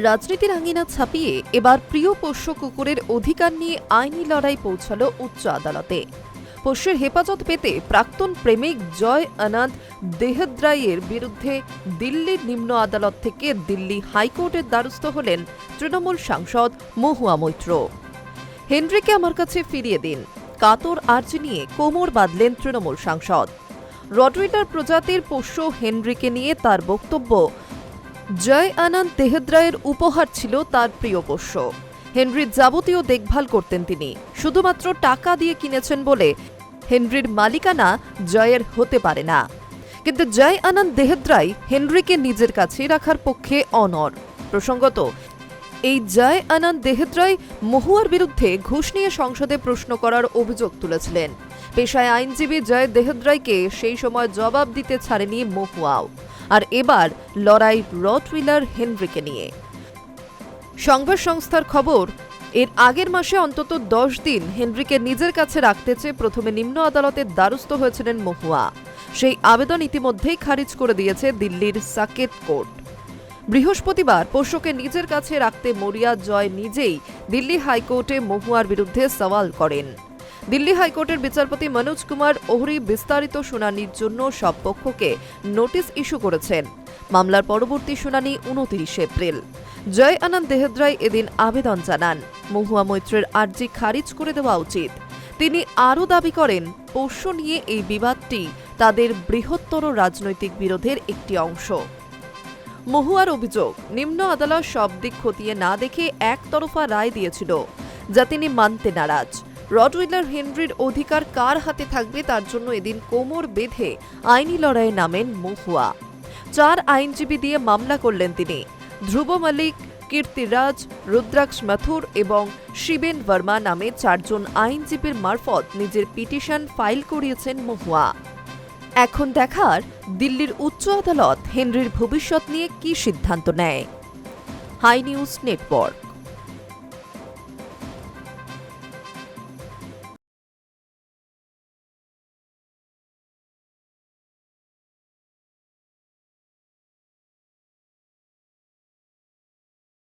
রাজনীতির আঙিনা ছাপিয়ে এবার প্রিয় পোষ্য কুকুরের অধিকার নিয়ে আইনি লড়াই পৌঁছালো উচ্চ আদালতে। পোষ্যের হেফাজত পেতে প্রাক্তন প্রেমিক জয় আনন্দ দেহদ্রাইয়ের বিরুদ্ধে দিল্লির নিম্ন আদালত থেকে দিল্লি হাইকোর্টের দ্বারস্থ হলেন তৃণমূল সাংসদ মহুয়া মৈত্র। হেনরিকে আমার কাছে ফিরিয়ে দিন, কাতর আর্জি নিয়ে কোমর বাঁধলেন তৃণমূল সাংসদ। রটউইলার প্রজাতির পোষ্য হেনরিকে নিয়ে তার বক্তব্য, জয় আনন্দ দেহদ্রাইয়ের উপহার ছিল তার প্রিয় পোষ্য। হেনরির যাবতীয় দেখভাল করতেন তিনি, শুধুমাত্র টাকা দিয়ে কিনেছেন বলে হেনরির মালিকানা জয়ের হতে পারে না। কিন্তু জয় আনন্দ দেহদ্রাই হেনরিকে নিজের কাছে রাখার পক্ষে অনড়। প্রসঙ্গত, এই জয় আনন্দ দেহদ্রাই মহুয়ার বিরুদ্ধে ঘুষ নিয়ে সংসদে প্রশ্ন করার অভিযোগ তুলেছিলেন। পেশায় আইনজীবী জয় দেহদ্রাইকে সেই সময় জবাব দিতে ছাড়েনি মহুয়াও। আর এবার লড়াই রটউইলার হেনরিকে নিয়ে। সংবাদ সংস্থার খবর, এর আগের মাসে অন্তত 10 দিন হেনরিকে নিজের কাছে রাখতে চেয়ে প্রথমে নিম্ন আদালতের দ্বারস্থ হয়েছিলেন মহুয়া। সেই আবেদন ইতিমধ্যেই খারিজ করে দিয়েছে দিল্লির সাকেত কোর্ট। বৃহস্পতিবার পোষ্যকে নিজের কাছে রাখতে মরিয়া জয় নিজেই দিল্লি হাইকোর্টে মহুয়ার বিরুদ্ধে সওয়াল করেন। দিল্লি হাইকোর্টের বিচারপতি মনোজ কুমার ওহরি বিস্তারিত শুনানির জন্য সব পক্ষকে নোটিশ ইস্যু করেছেন। মামলার পরবর্তী শুনানি 29 এপ্রিল। জয় আনন্দ দেহদ্রাই এদিন আবেদন জানান, মহুয়া মৈত্রের আর্জি খারিজ করে দেওয়া উচিত। তিনি আরও দাবি করেন, পোষ্য নিয়ে এই বিবাদটি তাদের বৃহত্তর রাজনৈতিক বিরোধের একটি অংশ। মহুয়ার অভিযোগ, নিম্ন আদালত সব দিক খতিয়ে না দেখে একতরফা রায় দিয়েছিল, যা তিনি মানতে নারাজ। রটউইলার হেনরির অধিকার কার হাতে থাকবে তার জন্য এদিন কোমর বেঁধে আইনি লড়াইয়ে নামেন মহুয়া। 4 আইনজীবী দিয়ে মামলা করলেন তিনি। ধ্রুব মল্লিক, কীর্তিরাজ, রুদ্রাক্ষ মাথুর এবং শিবেন বর্মা নামে 4 জন আইনজীবীর মারফত নিজের পিটিশন ফাইল করিয়েছেন মহুয়া। এখন দেখার দিল্লির উচ্চ আদালত হেনরির ভবিষ্যৎ নিয়ে কি সিদ্ধান্ত নেয়। Hi news network.